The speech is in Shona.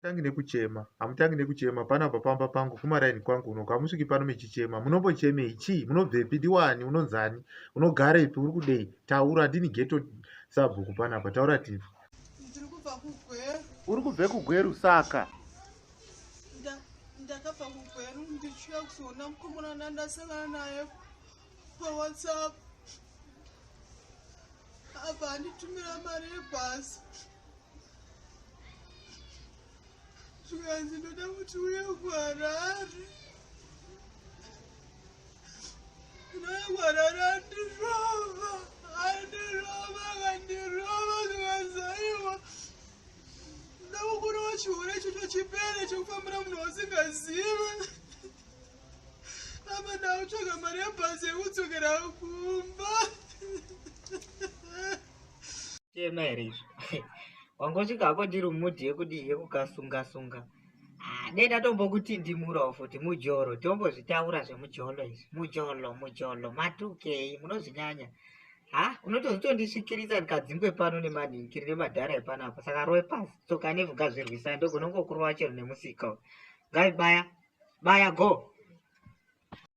Tangi nekuchema, hamutangi nekuchema panapa pamba pangu kumaraini kwangu uno kamusviki pano mechichema. Munombochemei chii? Munobvepi diwani? Unonzani? Unogarepi? Uri kudei? Taura, ndini geto sabhuku panapa, taura tiri. Ndiri kubva kugweru. Uri kubve kugweru saka? Ndakabva kugweru ndichiuya kuzoona mukomana ndasangana naye paWhatsApp. Abva anditumira mari yebhasi. Zvikanzi ndoda kuti uye kuHarare. Ndouya kuHarare andirova. Akandirova zvikanzi aiwa. Ndakukurawo chihore ichocho chipere chekufambira munhu wasingazivi. Apa ndakutsvaga mari yebhasi yekudzokera kumba. Chema here izvo. Wangosvika hako ndiri mumudhi yekukasunga-sunga. Dei ndatombokuti ndimurawo futi mujoro. Tombozvitaura zvemujolo izvi. Mujolo, matukei, munozvinyanya. Unotozvitondisvikirisa ndikadzingwe pano nemanhinkiri nemadhara epanapa. Saka rowe pasi, tsoka nevhu ngazvirwisane, ndogonongokurova chero nemusika. Ngai baya, go!